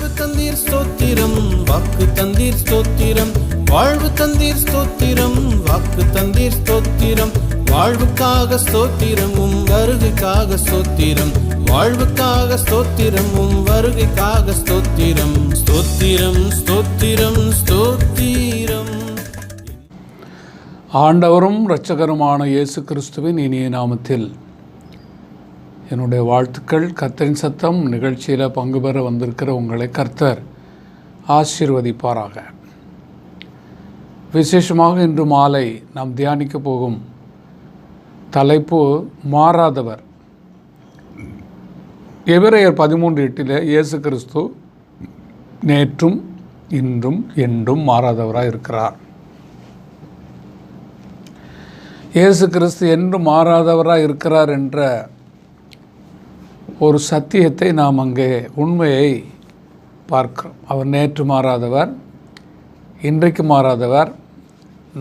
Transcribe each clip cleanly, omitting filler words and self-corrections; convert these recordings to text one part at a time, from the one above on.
வாழ்வு தந்தீர் ஸ்தோத்திரம், வாக்கு தந்தீர் ஸ்தோத்திரம். வாழ்வு தந்தீர் ஸ்தோத்திரம், வாக்கு தந்தீர் ஸ்தோத்திரம். வாழ்வுக்காக ஸ்தோத்திரம், வருகைக்காக ஸ்தோத்திரம். வாழ்வுக்காக ஸ்தோத்திரம், வருகைக்காக ஸ்தோத்திரம். ஸ்தோத்திரம் ஸ்தோத்திரம் ஸ்தோத்திரம். ஆண்டவரும் இரட்சகருமான இயேசு கிறிஸ்துவின் இனிய நாமத்தில் என்னுடைய வாழ்த்துக்கள். கர்த்தரின் சத்தம் நிகழ்ச்சியில் பங்கு பெற வந்திருக்கிற உங்களை கர்த்தர் ஆசீர்வதிப்பாராக. விசேஷமாக இன்று மாலை நாம் தியானிக்க போகும் தலைப்பு மாறாதவர். எபிரேயர் 13:8 இயேசு கிறிஸ்து நேற்றும் இன்றும் என்றும் மாறாதவராக இருக்கிறார். இயேசு கிறிஸ்து என்று மாறாதவராக இருக்கிறார் என்ற ஒரு சத்தியத்தை நாம் அங்கே உண்மையை பார்க்கிறோம். அவர் நேற்று மாறாதவர், இன்றைக்கு மாறாதவர்,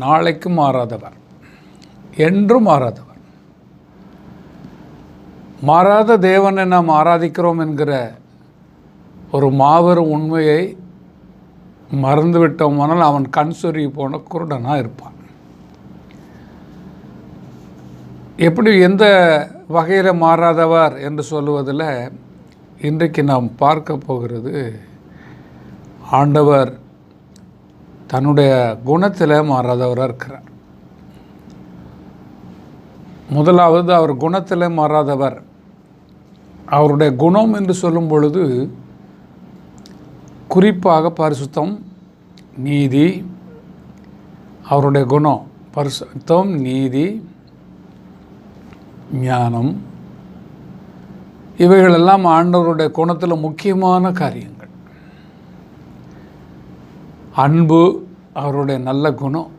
நாளைக்கு மாறாதவர், என்றும் மாறாதவர். மாறாத தேவனை நாம் ஆராதிக்கிறோம் என்கிற ஒரு மாபெரும் உண்மையை மறந்துவிட்டோமானால் அவன் கண் சொருகி போன குருடனாக இருப்பான். எப்படி எந்த வகையில் மாறாதவர் என்று சொல்லுவதில் இன்றைக்கு நாம் பார்க்க போகிறது, ஆண்டவர் தன்னுடைய குணத்தில் மாறாதவராக இருக்கிறார். முதலாவது அவர் குணத்தில் மாறாதவர். அவருடைய குணம் என்று சொல்லும் பொழுது குறிப்பாக பரிசுத்தம், நீதி. அவருடைய குணம் பரிசுத்தம், நீதி, ஞானம். இவைகளெல்லாம் ஆண்டவருடைய குணத்தில் முக்கியமான காரியங்கள். அன்பு அவருடைய நல்ல குணம்.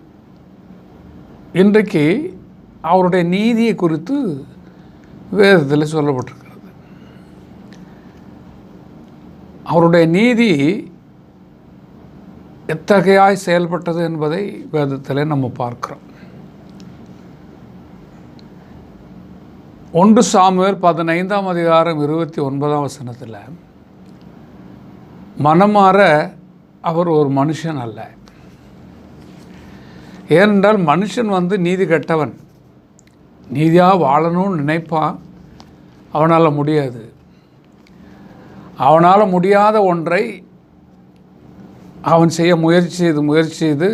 இன்றைக்கு அவருடைய நீதியை குறித்து வேதத்தில் சொல்லப்பட்டிருக்கிறது. அவருடைய நீதி எத்தகையாய் செயல்பட்டது என்பதை வேதத்தில் நம்ம பார்க்கிறோம். 1 சாமுவேல் 15:29 மனமாற அவர் ஒரு மனுஷன் அல்ல. ஏனென்றால் மனுஷன் நீதி கெட்டவன், நீதியாக வாழணும்னு நினைப்பான். அவனால் முடியாது. அவனால் முடியாத ஒன்றை அவன் செய்ய முயற்சி செய்து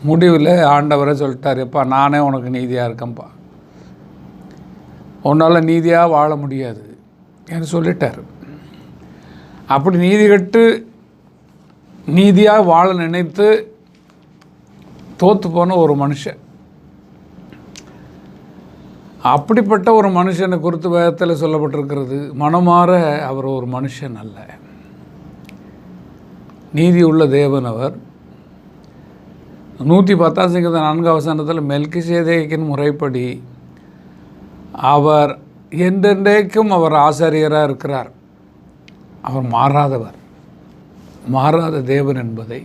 முடிவில் ஆண்டவரை சொல்லிட்டார், எப்பா நானே உனக்கு நீதியாக இருக்கேன்ப்பா, உன்னால் நீதியாக வாழ முடியாது என்று சொல்லிட்டார். அப்படி நீதி கட்டு நீதியாக வாழ நினைத்து தோற்று போன ஒரு மனுஷன். அப்படிப்பட்ட ஒரு மனுஷனை குறித்து வேதத்தில் சொல்லப்பட்டிருக்கிறது, மனமாற அவர் ஒரு மனுஷன் அல்ல, நீதி உள்ள தேவன் அவர். 110:4 மெல்கிசேதேக்கின் முறைப்படி அவர் என்றென்றைக்கும் அவர் ஆசாரியராக இருக்கிறார். அவர் மாறாதவர், மாறாத தேவன் என்பதை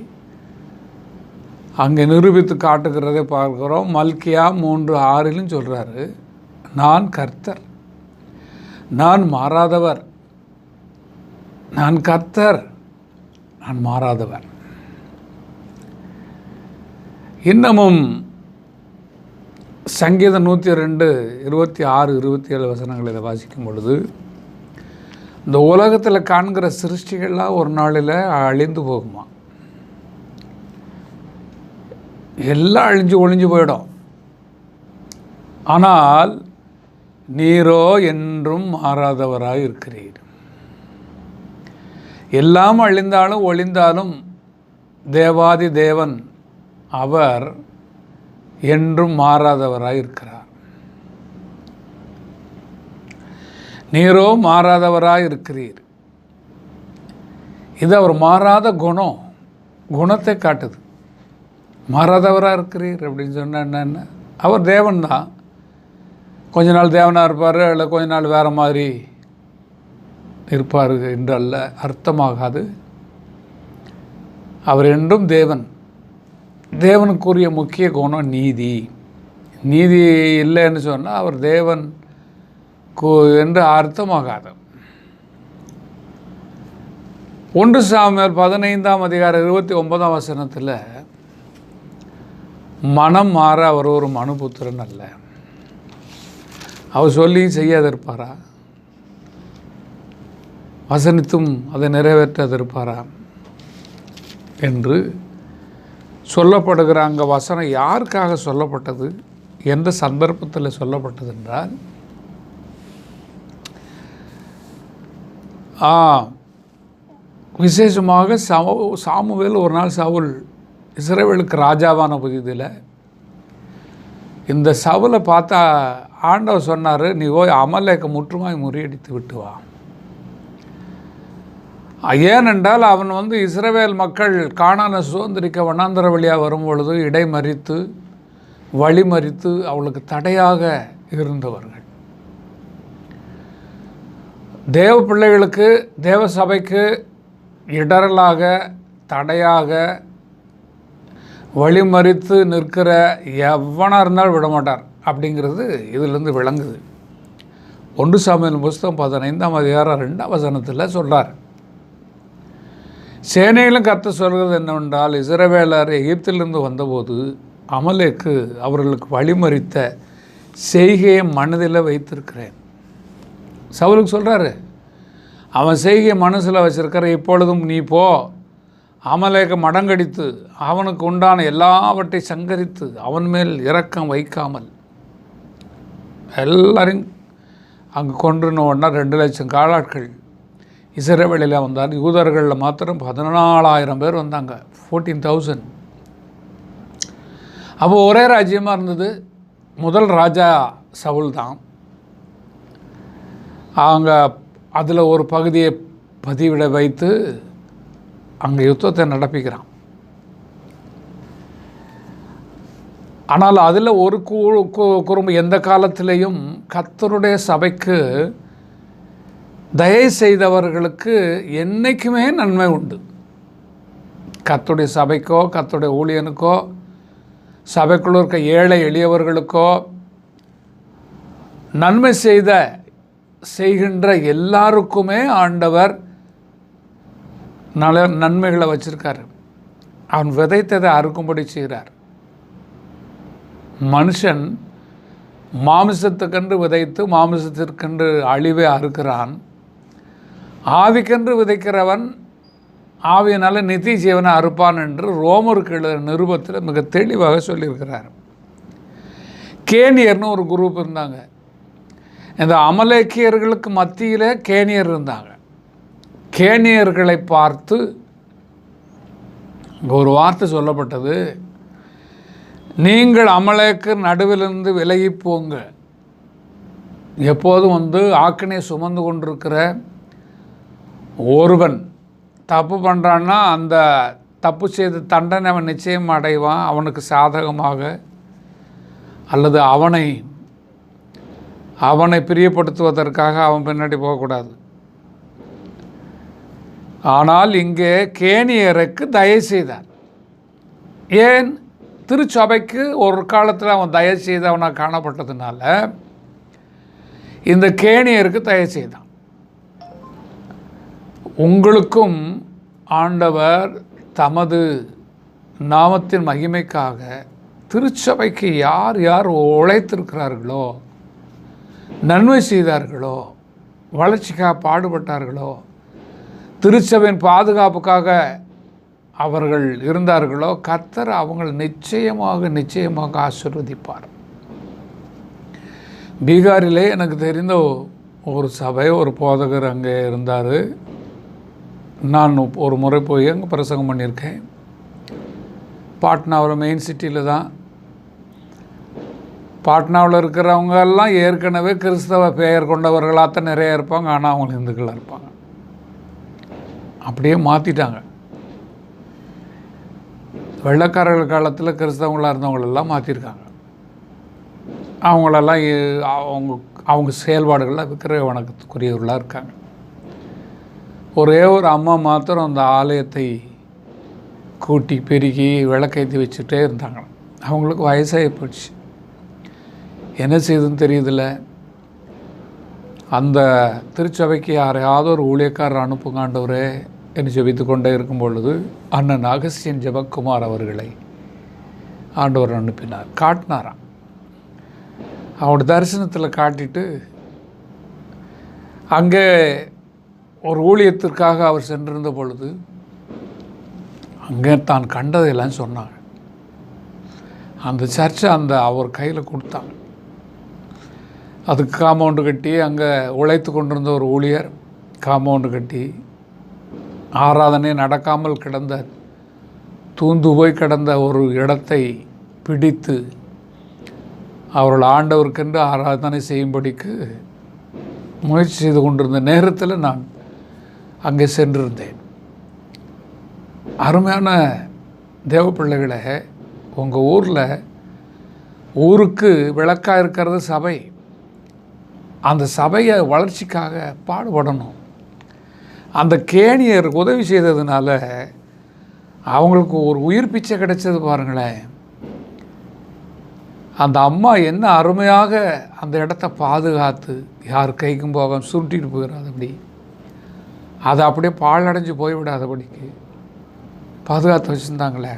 அங்கே நிரூபித்து காட்டுகிறதை பார்க்கிறோம். மல்கியா 3:6 சொல்கிறாரு, நான் கர்த்தர், நான் மாறாதவர், நான் கர்த்தர், நான் மாறாதவர். இன்னமும் சங்கீதம் 102:26-27 இதை வாசிக்கும் பொழுது, இந்த உலகத்தில் காண்கிற சிருஷ்டிகள்லாம் ஒரு நாளில் அழிந்து போகுமா, எல்லாம் ஒழிஞ்சு போயிடும். ஆனால் நீரோ என்றும் மாறாதவராக இருக்கிறீர். எல்லாம் அழிந்தாலும் ஒழிந்தாலும் தேவாதி தேவன் அவர் என்றும் மாறாதவராய் இருக்கிறார். நீரோ மாறாதவராய் இருக்கிறீர். இது அவர் மாறாத குணத்தை காட்டுது. மாறாதவராக இருக்கிறீர் அப்படின்னு சொன்னால் என்ன? அவர் தேவன் தான். கொஞ்ச நாள் தேவனாக இருப்பார், இல்லை கொஞ்ச நாள் வேறு மாதிரி இருப்பார் என்று அல்ல அர்த்தமாகாது. அவர் என்றும் தேவன். தேவனுக்குரிய முக்கிய குணம் நீதி. நீதி இல்லைன்னு சொன்னால் அவர் தேவன் என்று அர்த்தமாகாது. 1 சாமுவேல் 15:29 மனம் மாற அவர் ஒரு மனுபுத்திரன் அல்ல. அவர் சொல்லியும் செய்யாதிருப்பாரா? வசனித்தும் அதை நிறைவேற்றாதிருப்பாரா என்று சொல்லப்படுகிற அங்கே வசனம் யாருக்காக சொல்லப்பட்டது, எந்த சந்தர்ப்பத்தில் சொல்லப்பட்டது என்றால், விசேஷமாக சாமுவேல் ஒரு நாள் சவுல் இஸ்ரவேலுக்கு ராஜாவான புதிதில் இந்த சவுலை பார்த்தா ஆண்டவர் சொன்னார், நீ போய் அமலேக்க முற்றுமாய் முறியடித்து விட்டு வா. ஏனென்றால் அவன் இஸ்ரவேல் மக்கள் கானானை சுதந்திரிக்க வனாந்தர வழியாக வரும்பொழுது இடைமறித்து வழிமறித்து அவளுக்கு தடையாக இருந்தவர்கள். தேவ பிள்ளைகளுக்கு, தேவ சபைக்கு இடரலாக தடையாக வழிமறித்து நிற்கிற எவனாக இருந்தாலும் விடமாட்டார் அப்படிங்கிறது இதிலிருந்து விளங்குது. 1 சாமுவேல் புஸ்தகம் 15:2 சொல்கிறார், சேனையிலும் கர்த்தர் சொல்கிறது என்னவென்றால், இஸ்ரவேலர் எகிப்திலிருந்து வந்தபோது அமலேக்கு அவர்களுக்கு வழிமறித்த செய்கையை மனதில் வைத்திருக்கிறேன். சவுலுக்கு சொல்கிறாரு, அவன் செய்கையை மனசில் வச்சிருக்கிற, இப்பொழுதும் நீ போ, அமலேக்க மடங்கடித்து அவனுக்கு உண்டான எல்லாவற்றை சங்கரித்து அவன் மேல் இரக்கம் வைக்காமல் எல்லாரையும் அங்கே கொன்றுன உடனே 2 லட்சம் காலாட்கள் இஸ்ரவேலில் வந்தார். யூதர்களில் மாத்திரம் 14,000 பேர் வந்தாங்க, 14,000. அப்போ ஒரே ராஜ்யமாக இருந்தது. முதல் ராஜா சவுல் தான். அவங்க அதில் ஒரு பகுதியை பதிவிட வைத்து அங்கே யுத்தத்தை நடப்பிக்கிறான். ஆனால் அதில் ஒரு குறும்பு எந்த காலத்திலையும் கர்த்தருடைய சபைக்கு தயை செய்தவர்களுக்கு என்றைக்குமே நன்மை உண்டு. கர்த்தருடைய சபைக்கோ கர்த்தருடைய ஊழியனுக்கோ சபைக்குள்ள இருக்க ஏழை எளியவர்களுக்கோ நன்மை செய்கின்ற எல்லாருக்குமே ஆண்டவர் நன்மைகளை வச்சிருக்காரு. அவன் விதைத்ததை அறுக்கும்படி செய்கிறார். மனுஷன் மாமிசத்துக்கென்று விதைத்து மாமிசத்திற்கென்று அழிவை அறுக்கிறான். ஆவிக்கென்று விதைக்கிறவன் ஆவியினால் நித்திய ஜீவனை அறுப்பான் என்று ரோமருக்கு எழுதின நிருபத்தில் மிக தெளிவாக சொல்லியிருக்கிறார். கேனியர்னு ஒரு குரூப் இருந்தாங்க. இந்த அமலேக்கியர்களுக்கு மத்தியில் கேனியர் இருந்தாங்க. கேனியர்களை பார்த்து ஒரு வார்த்தை சொல்லப்பட்டது, நீங்கள் அமலேக்கு நடுவிலிருந்து விலகி போங்க. எப்போதும் ஆக்கினை சுமந்து கொண்டிருக்கிற ஒருவன் தப்பு பண்ணுறான்னா அந்த தப்பு செய்த தண்டனை அவன் நிச்சயம் அடைவான். அவனுக்கு சாதகமாக அல்லது அவனை பிரியப்படுத்துவதற்காக அவன் பின்னாடி போகக்கூடாது. ஆனால் இங்கே கேனியருக்கு தயை செய்தார். ஏன்? திருச்சபைக்கு ஒரு காலத்தில் அவன் தயை செய்தவனாக காணப்பட்டதுனால இந்த கேனியருக்கு தயை செய்தான். உங்களுக்கும் ஆண்டவர் தமது நாமத்தின் மகிமைக்காக திருச்சபைக்கு யார் யார் உழைத்திருக்கிறார்களோ, நன்மை செய்தார்களோ, வளர்ச்சிக்காக பாடுபட்டார்களோ, திருச்சபையின் பாதுகாப்புக்காக அவர்கள் இருந்தார்களோ, கர்த்தர் அவங்களை நிச்சயமாக ஆசீர்வதிப்பார். பீகாரிலே எனக்கு தெரிந்த ஒரு சபை, ஒரு போதகர் அங்கே இருந்தார். நான் ஒரு முறை போய் அங்கே பிரசங்கம் பண்ணியிருக்கேன். பாட்னாவில், மெயின் சிட்டியில் தான். பாட்னாவில் இருக்கிறவங்க எல்லாம் ஏற்கனவே கிறிஸ்தவ பெயர் கொண்டவர்களாகத்தான் நிறைய இருப்பாங்க. ஆனால் அவங்க இந்துக்களாக இருப்பாங்க. அப்படியே மாற்றிட்டாங்க. வெள்ளைக்காரர்கள் காலத்தில் கிறிஸ்தவங்களாக இருந்தவங்களெல்லாம் மாற்றிருக்காங்க. அவங்களெல்லாம் அவங்க செயல்பாடுகளில் விக்கிரக வணக்கத்துக்குரியவர்களாக இருக்காங்க. ஒரே ஒரு அம்மா மாத்திரம் அந்த ஆலயத்தை கூட்டி பெருக்கி விளக்கேற்றி வச்சுட்டே இருந்தாங்க. அவங்களுக்கு வயசாகி போச்சு. என்ன செய்யுதுன்னு தெரியுதில்ல. அந்த திருச்சபைக்கு யாரையாவது ஒரு ஊழியக்காரர் அனுப்புங்காண்டவரே என்று ஜெபித்து கொண்டே இருக்கும் பொழுது அண்ணன் அகஸ்தியன் ஜெபக்குமார் அவர்களை ஆண்டவர் அனுப்பினார், காட்டினாராம். அவனோட தரிசனத்தில் காட்டிட்டு அங்கே ஒரு ஊழியத்திற்காக அவர் சென்றிருந்த பொழுது அங்கே தான் கண்டதையெல்லாம் சொன்னாங்க. அந்த சர்ச்சை அவர் கையில் கொடுத்தாங்க. அதுக்கு காம்பவுண்டு கட்டி அங்கே உழைத்து கொண்டிருந்த ஒரு ஊழியர் காம்பவுண்டு கட்டி ஆராதனை நடக்காமல் கிடந்த தூந்து போய் கிடந்த ஒரு இடத்தை பிடித்து அவர்கள் ஆண்டவருக்கென்று ஆராதனை செய்யும்படிக்கு முயற்சி செய்து கொண்டிருந்த நேரத்தில் நான் அங்கே சென்றிருந்தேன். அருமையான தேவ பிள்ளைகளை, உங்கள் ஊருக்கு விளக்காக இருக்கிறது சபை. அந்த சபையை வளர்ச்சிக்காக பாடுபடணும். அந்த கேணியருக்கு உதவி செய்ததுனால அவங்களுக்கு ஒரு உயிர் பிச்சை கிடைச்சது பாருங்களேன். அந்த அம்மா என்ன அருமையாக அந்த இடத்த பாதுகாத்து யார் கைக்கும் போக சுருட்டிட்டு போயிடாதபடி, அதை அப்படியே பாழடைஞ்சு போய்விடாதபடிக்கு பாதுகாத்து வச்சுருந்தாங்களே.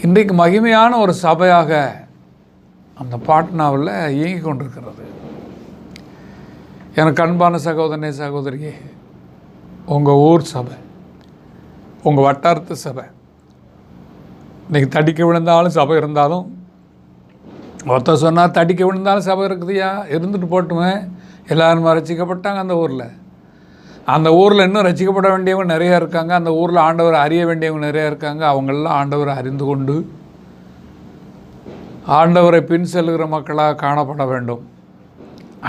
இன்றைக்கு மகிமையான ஒரு சபையாக அந்த பாட்னாவில் இயங்கி கொண்டிருக்கிறது. எனக்கு அன்பான சகோதரனே சகோதரியே, உங்கள் ஊர் சபை, உங்கள் வட்டாரத்து சபை, இன்றைக்கி தடிக்க விழுந்தாலும் சபை இருந்தாலும், ஒருத்தர் சொன்னால் தடிக்க விழுந்தாலும் சபை இருக்குதுயா, இருந்துட்டு போட்டுமே, எல்லோரும் ரசிக்கப்பட்டாங்க அந்த ஊரில் இன்னும் ரசிக்கப்பட வேண்டியவங்க நிறையா இருக்காங்க. அந்த ஊரில் ஆண்டவரை அறிய வேண்டியவங்க நிறையா இருக்காங்க. அவங்களெல்லாம் ஆண்டவரை அறிந்து கொண்டு ஆண்டவரை பின் செல்கிற மக்களாக காணப்பட வேண்டும்.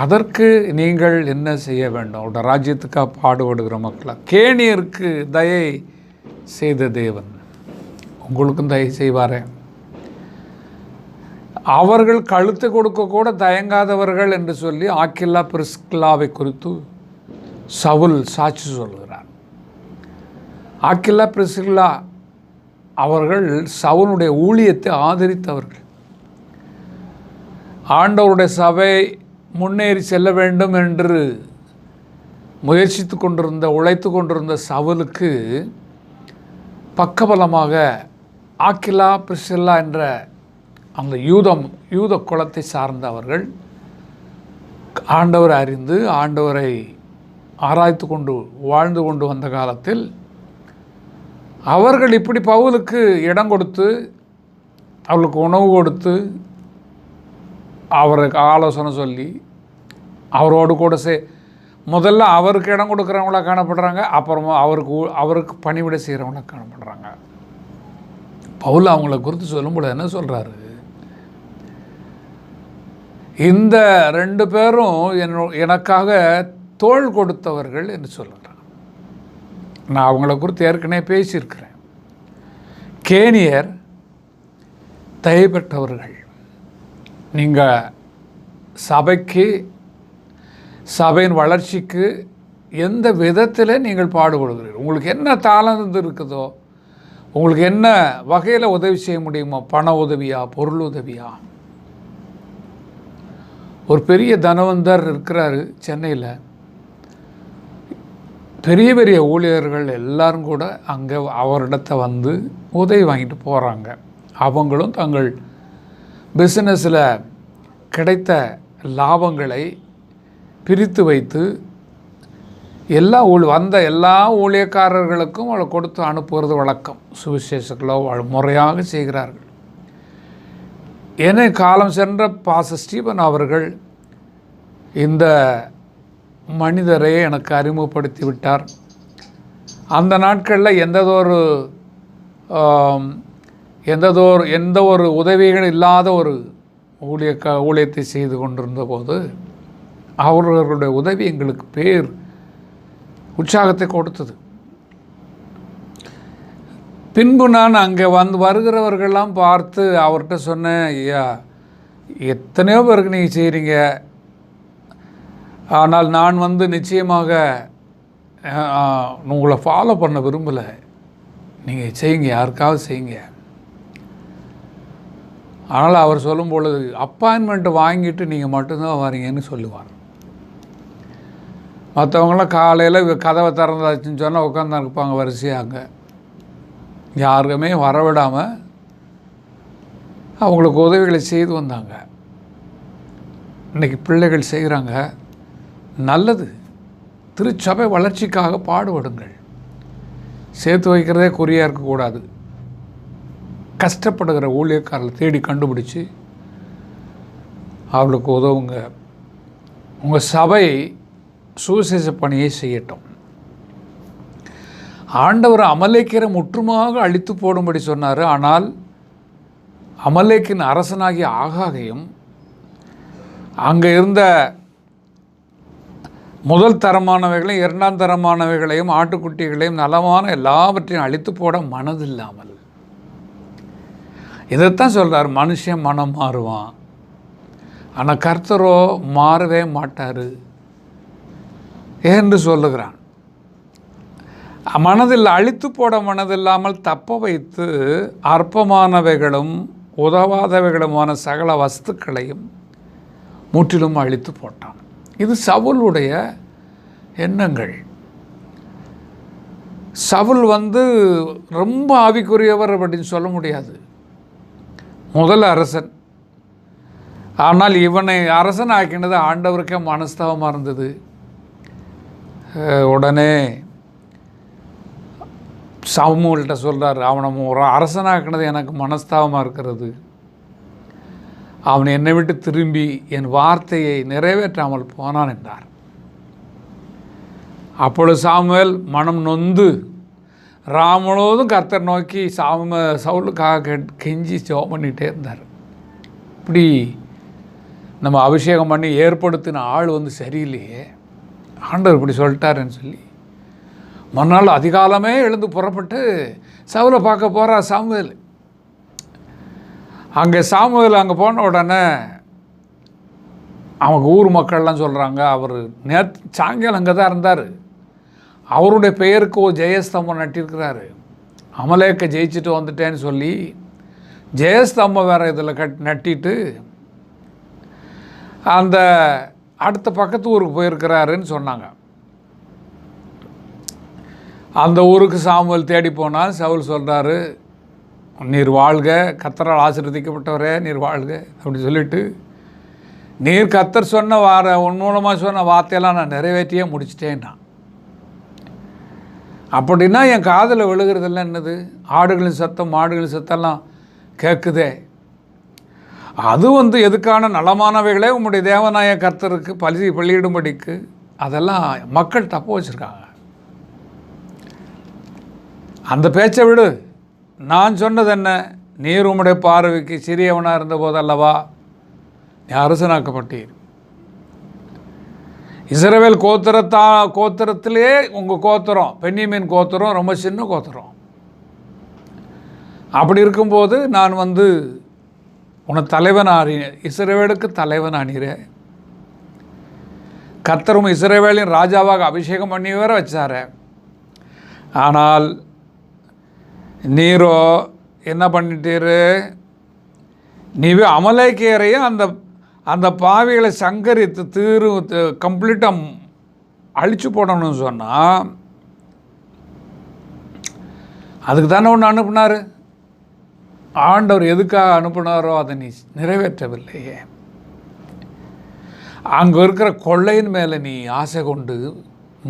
அதற்கு நீங்கள் என்ன செய்ய வேண்டும்? அவருடைய ராஜ்யத்துக்காக பாடுபடுகிற மக்களாக. கேணியருக்கு தயை செய்த தேவன் உங்களுக்கும் தயை செய்வாரே. அவர்கள் கழுத்து கொடுக்க கூட தயங்காதவர்கள் என்று சொல்லி ஆக்கில்லா பிரிஸ்கில்லாவை குறித்து சவுல் சாட்சி சொல்கிறார். ஆக்கில்லா பிரிஸ்கில்லா அவர்கள் சவுலுடைய ஊழியத்தை ஆதரித்தவர்கள். ஆண்டவருடைய சபை முன்னேறி செல்ல வேண்டும் என்று உழைத்து கொண்டிருந்த சவுலுக்கு பக்கபலமாக ஆக்கில்லா பிரிஸ்கில்லா என்ற அந்த யூத குலத்தை சார்ந்தவர்கள் ஆண்டவரை அறிந்து ஆண்டவரை ஆராய்த்து கொண்டு வாழ்ந்து கொண்டு வந்த காலத்தில் அவர்கள் இப்படி பவுலுக்கு இடம் கொடுத்து அவளுக்கு உணவு கொடுத்து அவருக்கு ஆலோசனை சொல்லி அவரோடு கூட முதல்ல அவருக்கு இடம் கொடுக்குறவங்களாக காணப்படுறாங்க. அப்புறமா அவருக்கு பணிவிடை செய்கிறவங்களாக காணப்படுறாங்க. பவுல் அவங்கள குறித்து சொல்லும்போது என்ன சொல்கிறாரு? இந்த 2 பேரும் எனக்காக தோள் கொடுத்தவர்கள் என்று சொல்கிறார். நான் அவங்கள குறித்து ஏற்கனவே பேசியிருக்கிறேன். கேணியர் தயை பெற்றவர்கள். நீங்கள் சபையின் வளர்ச்சிக்கு எந்த விதத்தில் நீங்கள் பாடுபடுகிறீர்கள், உங்களுக்கு என்ன தாளந்து இருக்குதோ, உங்களுக்கு என்ன வகையில் உதவி செய்ய முடியுமோ, பண உதவியா, பொருள் உதவியா. ஒரு பெரிய தனவந்தர் இருக்கிறாரு சென்னையில். பெரிய பெரிய ஊழியர்கள் எல்லாரும் கூட அங்கே அவரிடத்தை வந்து உதவி வாங்கிட்டு போகிறாங்க. அவங்களும் தங்கள் பிஸ்னஸில் கிடைத்த லாபங்களை பிரித்து வைத்து வந்த எல்லா ஊழியக்காரர்களுக்கும் அவளை கொடுத்து அனுப்புவது வழக்கம். சுவிசேஷங்களோ முறையாக செய்கிறார்கள். என காலம் சென்ற பாஸ்டர் ஸ்டீபன் அவர்கள் இந்த மனிதரை எனக்கு அறிமுகப்படுத்தி விட்டார். அந்த நாட்களில் எந்த ஒரு உதவிகள் இல்லாத ஒரு ஊழியத்தை செய்து கொண்டிருந்த போது அவர்களுடைய உதவி எங்களுக்கு உற்சாகத்தை கொடுத்தது. பின்பு நான் அங்கே வருகிறவர்கள்லாம் பார்த்து அவர்கிட்ட சொன்னேன், ஐயா எத்தனையோ பேருக்கு நீங்கள் செய்கிறீங்க, ஆனால் நான் நிச்சயமாக உங்களை ஃபாலோ பண்ண விரும்பலை, நீங்கள் செய்யுங்க, யாருக்காவது செய்யுங்க. ஆனால் அவர் சொல்லும் பொழுது அப்பாயின்மெண்ட்டு வாங்கிட்டு நீங்கள் மட்டும்தான் வரீங்கன்னு சொல்லுவார். மற்றவங்களாம் காலையில் கதவை திறந்தாச்சுன்னு சொன்னால் உட்காந்து இருப்பாங்க வரிசையாங்க. யாருக்குமே வரவிடாமல் அவங்களுக்கு உதவிகளை செய்து வந்தாங்க. இன்றைக்கி பிள்ளைகள் செய்கிறாங்க, நல்லது. திருச்சபை வளர்ச்சிக்காக பாடுபடுங்கள். சேர்த்து வைக்கிறதே குறியாக இருக்கக்கூடாது. கஷ்டப்படுகிற ஊழியக்காரர்களை தேடி கண்டுபிடிச்சி அவளுக்கு உதவுங்க. உங்கள் சபை சுவிசேஷ பணியை செய்யட்டும். ஆண்டவர் அமலேக்கியரை முற்றுமாக அழித்து போடும்படி சொன்னார். ஆனால் அமலேக்கின் அரசனாகிய ஆகாகையும் அங்கே இருந்த முதல் தரமானவைகளையும் இரண்டாம் தரமானவைகளையும் ஆட்டுக்குட்டிகளையும் நலமான எல்லாவற்றையும் அழித்து போட மனதில்லாமல், இதைத்தான் சொல்கிறார், மனுஷன் மனம் மாறுவான், ஆனால் கர்த்தரோ மாறவே மாட்டார் என்று சொல்லுகிறான். மனதில் அழித்து போட மனதில்லாமல் தப்ப வைத்து அற்பமானவைகளும் உதவாதவைகளுமான சகல வஸ்துக்களையும் முற்றிலும் அழித்து போட்டான். இது சவுலுடைய எண்ணங்கள். சவுல் ரொம்ப ஆவிக்குரியவர் அப்படின்னு சொல்ல முடியாது. முதல் அரசன். ஆனால் இவனை அரசன் ஆக்கினது ஆண்டவருக்கே மனஸ்தாபமாக இருந்தது. உடனே சாமுவேல்கிட்ட சொல்கிறார், அவனை ஒரு அரசனாக்கினது எனக்கு மனஸ்தாபமாக இருக்கிறது. அவன் என்னை விட்டு திரும்பி என் வார்த்தையை நிறைவேற்றாமல் போனான் என்றார். அப்பொழுது சாமுவேல் மனம் நொந்து முழுவதும் கர்த்தர் நோக்கி சவுலுக்காக கெஞ்சி ஜெபம் பண்ணிகிட்டே இருந்தார். இப்படி நம்ம அபிஷேகம் பண்ணி ஏற்படுத்தின ஆள் சரியில்லையே, ஆண்டவர் இப்படி சொல்லிட்டாருன்னு சொல்லி மறுநாள் அதிகாலமே எழுந்து புறப்பட்டு சவுலை பார்க்க போகிறார் சாமுவேல். அங்கே சாமுவேல் அங்கே போன உடனே அவங்க ஊர் மக்கள்லாம் சொல்கிறாங்க, அவர் சாயங்காலம் அங்கே தான் இருந்தார், அவருடைய பெயருக்கு ஒரு ஜெயஸ்தம்பம் நட்டிருக்கிறாரு, அமலேக்க ஜெயிச்சுட்டு வந்துட்டேன்னு சொல்லி ஜெயஸ்தம்பம் வேறு இதில் நட்டிட்டு அந்த அடுத்த பக்கத்து ஊருக்கு போயிருக்கிறாருன்னு சொன்னாங்க. அந்த ஊருக்கு சாமுவேல் தேடி போனால் சவுல் சொல்கிறாரு, நீர் வாழ்க, கர்த்தரால் ஆசீர்வதிக்கப்பட்டவரே நீர் வாழ்க அப்படி சொல்லிவிட்டு, நீர் கர்த்தர் சொன்ன உன் மூலமாக சொன்ன வார்த்தையெல்லாம் நான் நிறைவேற்றியே முடிச்சிட்டேன்னா. அப்படின்னா என் காதில் விழுகிறதெல்லாம் என்னது, ஆடுகளின் சத்தம் மாடுகளின் சத்தம்லாம் கேட்குதே, அது எதுக்கான நலமானவைகளே உம்முடைய தேவனாய கர்த்தருக்கு பலியிடும்படிக்கு, அதெல்லாம் மக்கள் தப்பு வச்சுருக்காங்க. அந்த பேச்சை விடு. நான் சொன்னது என்ன, நீர் உம்முடைய பார்வைக்கு சிறியவனாக இருந்த போதல்லவா நீ அரசனாக்கப்பட்டீர். இஸ்ரவேல் கோத்திரத்திலே உங்கள் கோத்திரம் பென்யமீன் கோத்திரம் ரொம்ப சின்ன கோத்திரம். அப்படி இருக்கும்போது நான் உன்னை தலைவனானேன், இஸ்ரவேலுக்கு தலைவனானீரே. கர்த்தரும் இஸ்ரவேலின் ராஜாவாக அபிஷேகம் பண்ணி வேற வச்சார. ஆனால் நீரோ என்ன பண்ணிட்டீரு, நீவே அமலேக்கியரையும் அந்த பாவிகளை சங்கரித்து கம்ப்ளீட்டாக அழிச்சு போடணும்னு சொன்னால் அதுக்கு தானே ஒன்று அனுப்புனார். ஆண்டவர் எதுக்காக அனுப்புனாரோ அதை நீ நிறைவேற்றவில்லையே. அங்கே இருக்கிற கொள்ளையின் மேலே நீ ஆசை கொண்டு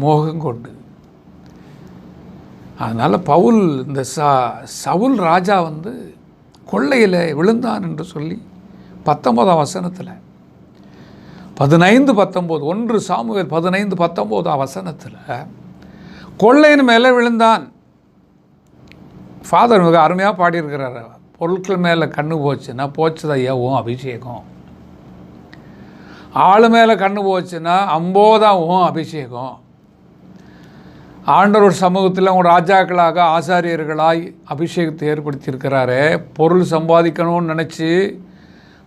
மோகம் கொண்டு, அதனால் பவுல் இந்த சவுல் ராஜா கொள்ளையில் விழுந்தான் என்று சொல்லி 19ஆம் வசனத்தில் 15-19 1 சாமுவேல் 15-19ஆம் வசனத்தில் கொள்ளையின் மேலே விழுந்தான். ஃபாதர் மிக அருமையாக பாடியிருக்கிறார், பொருட்கள் மேலே கண்ணு போச்சுன்னா போச்சுது ஐயாவும் அபிஷேகம், ஆள் மேலே கண்ணு போச்சுன்னா அம்போதாவும் அபிஷேகம். ஆண்டவர் சமூகத்தில் அவங்க ராஜாக்களாக ஆசாரியர்களாய் அபிஷேகத்தை ஏற்படுத்தியிருக்கிறாரு. பொருள் சம்பாதிக்கணும்னு நினச்சி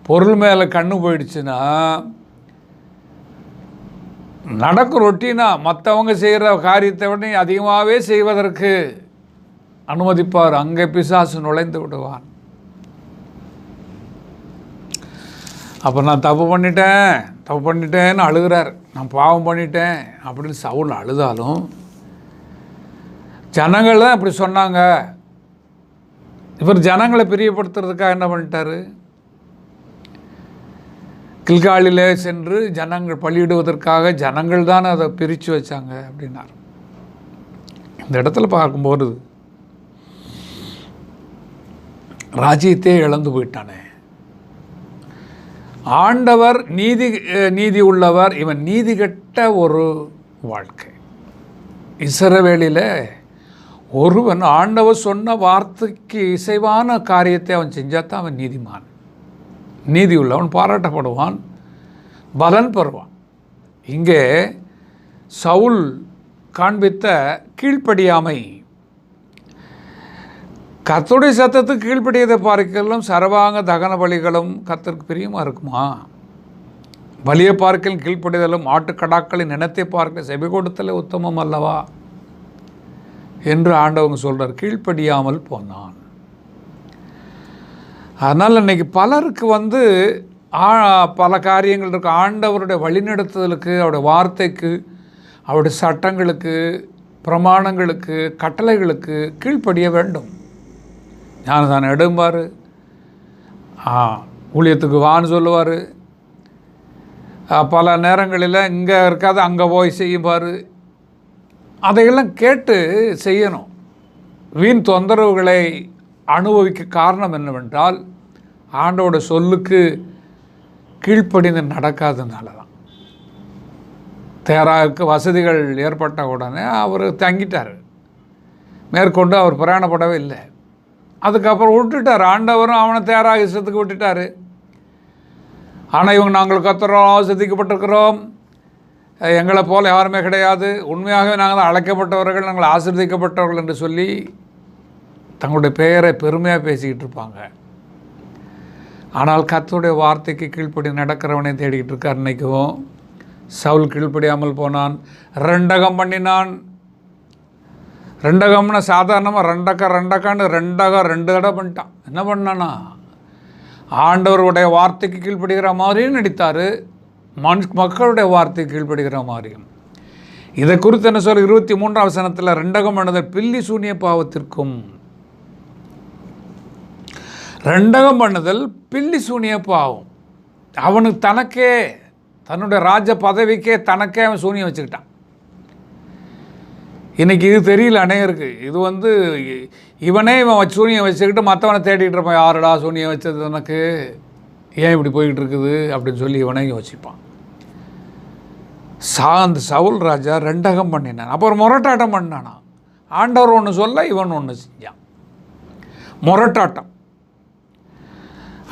பொருள் மேலே கண்ணு போயிடுச்சுன்னா நடக்கும் ரொட்டீனா மற்றவங்க செய்கிற காரியத்தை விட அதிகமாகவே செய்வதற்கு அனுமதிப்பார். அங்கே பிசாசு நுழைந்து விடுவான். அப்போ நான் தப்பு பண்ணிட்டேன்னு அழுகிறார். நான் பாவம் பண்ணிட்டேன் அப்படின்னு சவுல் அழுதாலும் ஜனங்கள் தான் இப்படி சொன்னாங்க. இவர் ஜனங்களை பிரியப்படுத்துறதுக்காக என்ன பண்ணிட்டாரு? கில்காலிலே சென்று ஜனங்கள் பலியிடுவதற்காக ஜனங்கள் தான் அதை பிரித்து வச்சாங்க அப்படின்னார். இந்த இடத்துல பார்க்கும்போது ராஜ்யத்தையே இழந்து போயிட்டானே. ஆண்டவர் நீதி உள்ளவர், இவன் நீதி கெட்ட ஒரு வாழ்க்கை. இஸ்ரவேலில் ஒருவன் ஆண்டவர் சொன்ன வார்த்தைக்கு இசைவான காரியத்தை அவன் செஞ்சால் தான் அவன் நீதிமான், நீதி உள்ளவன், பாராட்டப்படுவான், பலன் பெறுவான். இங்கே சவுல் காண்பித்த கீழ்ப்படியாமை, கர்த்தருடைய சத்தத்துக்கு கீழ்ப்படியதை பார்க்கலும் சர்வாங்க தகன பலிகளும் கர்த்தருக்கு பிரியமாக இருக்குமா? பலியை பார்க்கலும் கீழ்ப்படிதலும் ஆட்டுக்கடாக்களின் இனத்தை பார்க்க செவி கொடுத்தலே உத்தமம் அல்லவா என்று ஆண்டவங்க சொல்கிறார். கீழ்ப்படியாமல் போனான். அதனால் இன்றைக்கி பலருக்கு பல காரியங்கள் இருக்குது. ஆண்டவருடைய வழிநடத்துதலுக்கு, அவருடைய வார்த்தைக்கு, அவருடைய சட்டங்களுக்கு, பிரமாணங்களுக்கு, கட்டளைகளுக்கு கீழ்ப்படிய வேண்டும். ஞானதானம் எடும்பார், ஊழியத்துக்கு வான்னு சொல்லுவார், பல நேரங்களில் இங்கே இருக்காது அங்கே போய் செய்யும்பார். அதையெல்லாம் கேட்டு செய்யணும். வீண் தொந்தரவுகளை அனுபவிக்க காரணம் என்னவென்றால் ஆண்டோட சொல்லுக்கு கீழ்ப்படிந்து நடக்காததுனால தான். தேராவுக்கு வசதிகள் ஏற்பட்ட உடனே அவர் தங்கிட்டார், மேற்கொண்டு அவர் பிரயாணப்படவே இல்லை. அதுக்கப்புறம் விட்டுட்டார். ஆண்டவரும் அவனை தேராக இஷ்டத்துக்கு விட்டுட்டார். ஆனால் இவங்க நாங்கள் கத்துறோம், சித்திக்கப்பட்டிருக்கிறோம், எங்களை போல் யாருமே கிடையாது, உண்மையாகவே நாங்கள் தான் அழைக்கப்பட்டவர்கள், நாங்கள் ஆசீர்வதிக்கப்பட்டவர்கள் என்று சொல்லி தங்களுடைய பெயரை பெருமையாக பேசிக்கிட்டு இருப்பாங்க. ஆனால் கர்த்தருடைய வார்த்தைக்கு கீழ்ப்படி நடக்கிறவனை தேடிக்கிட்டு இருக்கார். இன்றைக்கும் சவுல் கீழ்ப்படியாமல் போனான், ரெண்டகம் பண்ணினான். ரெண்டகம்னா சாதாரணமாக ரெண்டக்கான்னு ரெண்டு தடவை பண்ணிட்டான். என்ன பண்ணானா? ஆண்டவருடைய வார்த்தைக்கு கீழ்ப்படுகிற மாதிரியும் நடித்தார், மக்களுடைய வார்த்தைக்கு கீழ்ப்படுகிற மாதிரியும். இதை குறித்து என்ன சொல்ல 23ஆம் வசனத்தில் ரெண்டகம் பண்ணுதல் பில்லி சூனிய பாவத்திற்கும், ரெண்டகம் பண்ணுதல் பில்லி சூனிய பாவம். அவனுக்கு தனக்கே, தன்னுடைய ராஜ பதவிக்கே தனக்கே அவன் சூனியம் வச்சுக்கிட்டான். இன்றைக்கி இது தெரியல அநேகருக்கு. இது இவனே இவன் சூனியம் வச்சுக்கிட்டு மற்றவனை தேடிக்கிட்டு இருப்பான். யாருடா சூனியம் வச்சது எனக்கு, ஏன் இப்படி போய்கிட்டு இருக்குது அப்படின்னு சொல்லி இவனே யோசிப்பான். அந்த சவுல் ராஜா ரெண்டகம் பண்ணினான். அப்புறம் முரட்டாட்டம் பண்ணானா. ஆண்டவர் ஒன்று சொல்ல இவன் ஒன்று செஞ்சான், முரட்டாட்டம்.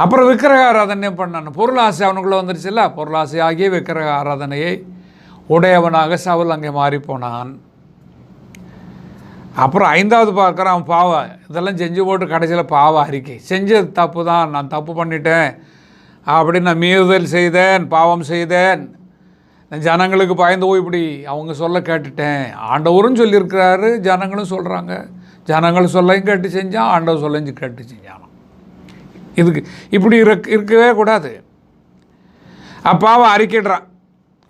அப்புறம் விக்கிரக ஆராதனை பண்ணான். பொருளாசை அவனுக்குள்ளே வந்துருச்சுல்ல, பொருளாசை ஆகிய விக்கிரக ஆராதனையை உடையவனாக சவுல் அங்கே மாறிப்போனான். அப்புறம் 5வது பார்க்குறான் பாவம், இதெல்லாம் செஞ்சு போட்டு கடைசியில் பாவ அறிக்கை, செஞ்சது தப்பு தான், நான் தப்பு பண்ணிட்டேன் அப்படின்னு நான் மீறுதல் செய்தேன், பாவம் செய்தேன், ஜனங்களுக்கு பயந்து போய் இப்படி அவங்க சொல்ல கேட்டுட்டேன். ஆண்டவரும் சொல்லியிருக்கிறாரு, ஜனங்களும் சொல்கிறாங்க, ஜனங்கள் சொல்லையும் கேட்டு செஞ்சான், ஆண்டவர் சொல்லையும் கேட்டு செஞ்சான். இதுக்கு இப்படி இருக்கவே கூடாது. அப்பாவை அறிக்கிடுறான்,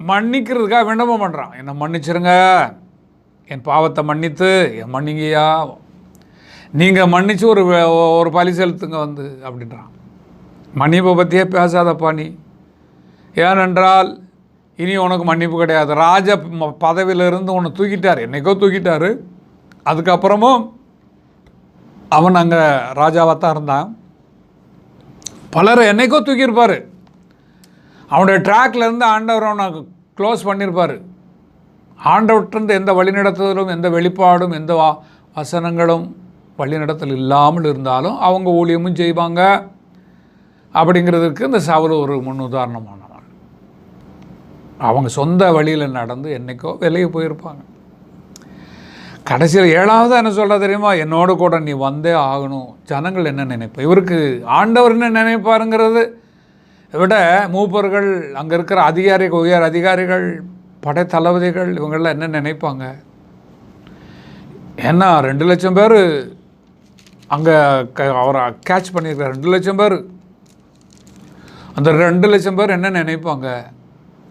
மன்னிக்கிறதுக்காக விண்ணப்பம் பண்ணுறான். என்னை மன்னிச்சிருங்க, என் பாவத்தை மன்னித்து என் மன்னிங்கய்யா, நீங்கள் மன்னித்து ஒரு பலி செலுத்துங்க அப்படின்றான். மன்னிப்பை பற்றியே பேசாதப்பா நீ, ஏனென்றால் இனி உனக்கு மன்னிப்பு கிடையாது. ராஜ பதவியிலிருந்து உன்னை தூக்கிட்டார், என்னைக்கோ தூக்கிட்டார். அதுக்கப்புறமும் அவன் அங்கே ராஜாவாக தான் இருந்தான். பலரை என்னைக்கோ தூக்கியிருப்பார். அவனுடைய ட்ராக்லேருந்து ஆண்டவர் அவனை க்ளோஸ் பண்ணியிருப்பார். ஆண்டவற்றிருந்து எந்த வழிநடத்துதலும், எந்த வெளிப்பாடும், எந்த வசனங்களும் வழிநடத்தல் இல்லாமல் இருந்தாலும் அவங்க ஊழியமும் செய்வாங்க. அப்படிங்கிறதுக்கு இந்த சவுல் ஒரு முன் உதாரணமானவன். அவங்க சொந்த வழியில் நடந்து என்றைக்கோ விலகி போயிருப்பாங்க. கடைசியில் 7வது என்ன சொல்ல தெரியுமா? என்னோடு கூட நீ வந்தே ஆகணும். ஜனங்கள் என்ன நினைப்பா, இவருக்கு ஆண்டவர் என்ன நினைப்பாருங்கிறது விட மூப்பர்கள், அங்கே இருக்கிற அதிகாரிகள், உயர் அதிகாரிகள், படை தளபதிகள், இவங்கெல்லாம் என்ன நினைப்பாங்க? ஏன்னா 2 லட்சம் பேர் அங்கே அவரை கேட்ச் பண்ணியிருக்கார். 2 லட்சம் பேர் அந்த 2,00,000 பேர் என்ன நினைப்பாங்க?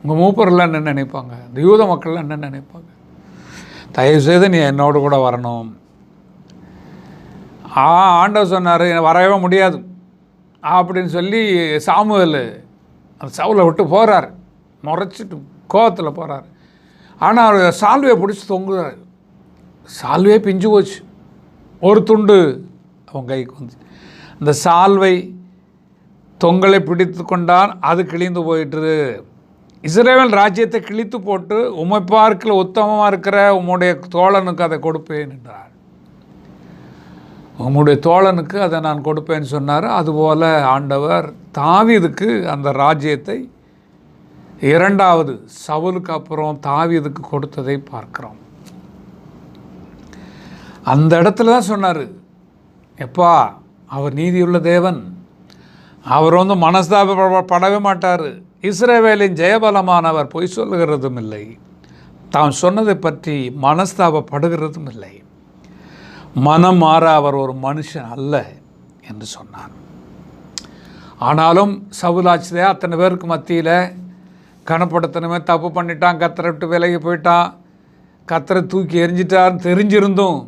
உங்கள் மூப்பரெல்லாம் என்ன நினைப்பாங்க? இந்த யூத மக்கள்லாம் என்ன நினைப்பாங்க? தயவுசெய்து நீ என்னோடு கூட வரணும். ஆண்டவர் சொன்னார் வரவே முடியாது அப்படின்னு சொல்லி சாமுவேல் அந்த சவுலை விட்டு போகிறார். முறைச்சிட்டு கோவத்தில் போகிறார். ஆனால் அவர் சால்வையை பிடிச்சி தொங்குறார். சால்வையே பிஞ்சு போச்சு. ஒரு துண்டு அவன் கைக்கு வந்து அந்த சால்வை தொங்கலை பிடித்து கொண்டான். அது கிழிந்து போயிட்டு இஸ்ரவேல் ராஜ்யத்தை கிழித்து போட்டு உம்மை பார்க்கல உத்தமமாக இருக்கிற உம்முடைய தோழனுக்கு அதை கொடுப்பேன் என்றார். உம்முடைய தோழனுக்கு அதை நான் கொடுப்பேன்னு சொன்னார். அதுபோல் ஆண்டவர் தாவீதுக்கு அந்த ராஜ்யத்தை 2வது சவுலுக்கு அப்புறம் தாவீதுக்கு கொடுத்ததை பார்க்கிறோம். அந்த இடத்துல தான் சொன்னார், எப்பா அவர் நீதியுள்ள தேவன், அவர் மனஸ்தாபப்படவே மாட்டார். இஸ்ரவேலின் ஜெயபலமானவர் பொய் சொல்லுகிறதும் இல்லை, தான் சொன்னதை பற்றி மனஸ்தாபப்படுகிறதும் இல்லை, மனம் மாற அவர் ஒரு மனுஷன் அல்ல என்று சொன்னார். ஆனாலும் சவுலாட்சியே அத்தனை பேருக்கு மத்தியில் கனப்படுத்தணுமே, தப்பு பண்ணிட்டான், கத்தரை விட்டு விலகி போயிட்டான், கத்தரை தூக்கி எரிஞ்சிட்டான்னு தெரிஞ்சிருந்தும்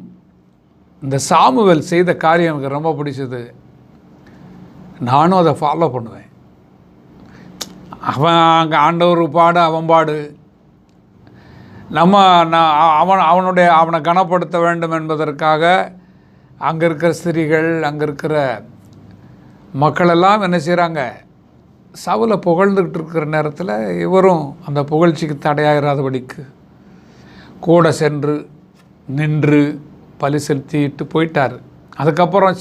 இந்த சாமுவேல் செய்த காரியம் எனக்கு ரொம்ப பிடிச்சது. நானும் அதை ஃபாலோ பண்ணுவேன். அவன் அங்கே ஆண்டவர் பாடு, அவன் பாடு, அவனை கனப்படுத்த வேண்டும் என்பதற்காக அங்கே இருக்கிற ஸ்திரீகள், அங்கே இருக்கிற மக்களெல்லாம் என்ன செய்கிறாங்க, சவுலை புகழ்ந்துக்கிட்டு இருக்கிற நேரத்தில் இவரும் அந்த புகழ்ச்சிக்கு தடையாயிராதபடிக்கு கூட சென்று நின்று பலி செலுத்திட்டு போயிட்டார். அதுக்கப்புறம்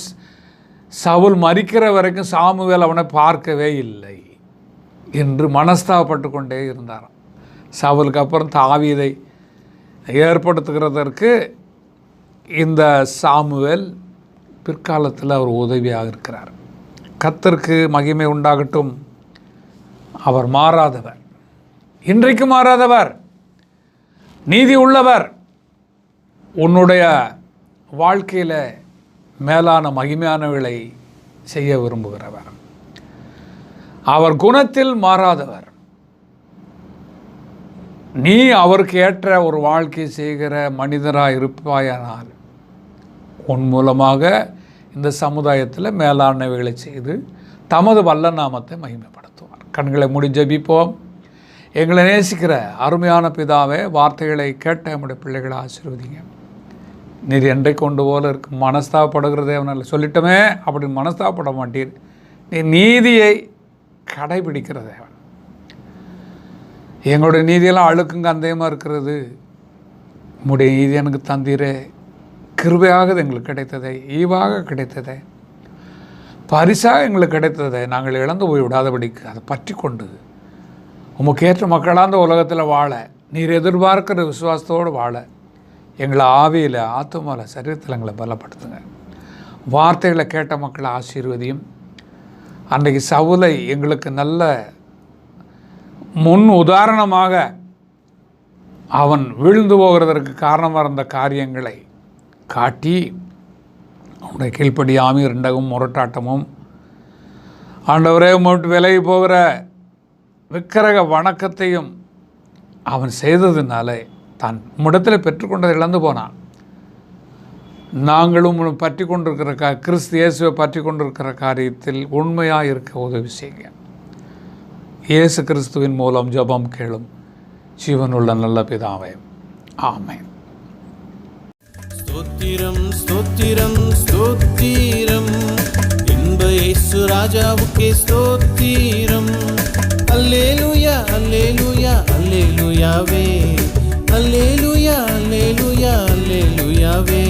சவுல் மரிக்கிற வரைக்கும் சாமுவேல் அவனை பார்க்கவே இல்லை என்று மனஸ்தாபப்பட்டு கொண்டே இருந்தாராம். சவுலுக்கு அப்புறம் தாவீதை ஏற்படுத்துகிறதற்கு இந்த சாமுவேல் பிற்காலத்தில் அவர் உதவியாக இருக்கிறார். கர்த்தருக்கு மகிமை உண்டாகட்டும். அவர் மாறாதவர், இன்றைக்கு மாறாதவர், நீதி உள்ளவர். உன்னுடைய வாழ்க்கையில் மேலான மகிமையானவர்களை செய்ய விரும்புகிறவர். அவர் குணத்தில் மாறாதவர். நீ அவருக்கு ஏற்ற ஒரு வாழ்க்கை செய்கிற மனிதராக இருப்பாயானால் உன் மூலமாக இந்த சமுதாயத்தில் மேலானவைகளை செய்து தமது வல்ல நாமத்தை மகிமைப்படுத்துவார். கண்களை மூடி ஜெபிப்போம். எங்களை நேசிக்கிற அருமையான பிதாவே, வார்த்தைகளை கேட்ட நம்முடைய பிள்ளைகளை ஆசீர்வதிங்க. நீர் என்றை கொண்டு போல இருக்கு மனஸ்தாபப்படுகிறதே அவனால் சொல்லிட்டோமே அப்படின்னு மனஸ்தாபப்பட மாட்டீர். நீ நீதியை கடைபிடிக்கிற தேவன். எங்களுடைய நீதியெல்லாம் அழுக்குங்க அந்தயமாக இருக்கிறது. உம்முடைய நீதி எனக்கு தந்தீரே, கிருபையாக எங்களுக்கு கிடைத்ததை, ஈவாக கிடைத்ததை, பரிசாக எங்களுக்கு கிடைத்ததை நாங்கள் இழந்து போய் விடாதபடிக்கு அதை பற்றி கொண்டு உமக்கு ஏற்ற மக்களாக அந்த உலகத்தில் வாழ, நீர் எதிர்பார்க்கிற விசுவாசத்தோடு வாழ எங்களை ஆவியில், ஆத்துமாவில், சரீரத்தில் எங்களை பலப்படுத்துங்க. வார்த்தைகளை கேட்ட மக்களை ஆசீர்வதியும். அன்றைக்கு சவுலை எங்களுக்கு நல்ல முன் உதாரணமாக அவன் வீழ்ந்து போகிறதற்கு காரணமாக இருந்த காரியங்களை காட்டி அவனுடைய கீழ்ப்படியாமை, 2கும் முரட்டாட்டமும், ஆண்டவரே உம்மிட்டு விலகி போகிற விக்கிரக வணக்கத்தையும் அவன் செய்ததுனால தான் உம்மிடத்தில் பெற்றுக்கொண்டதை இழந்து போனான். நாங்களும் பற்றி கொண்டிருக்கிற கிறிஸ்து இயேசுவை பற்றி கொண்டிருக்கிற காரியத்தில் உண்மையாக இருக்க உதவி செய்யுங்க. இயேசு கிறிஸ்துவின் மூலம் ஜெபம் கேளும் ஜீவனுள்ள நல்ல பிதாவே, ஆமென். ஸ்தோத்திரம் ஸ்தோத்திரம் ஸ்தோத்திரம், இன்ப இயேசு ராஜாவுக்கே ஸ்தோத்திரம். அல்லேலூயா அல்லேலூயா அல்லேலூயாவே, அல்லேலூயா அல்லேலூயா அல்லேலூயாவே.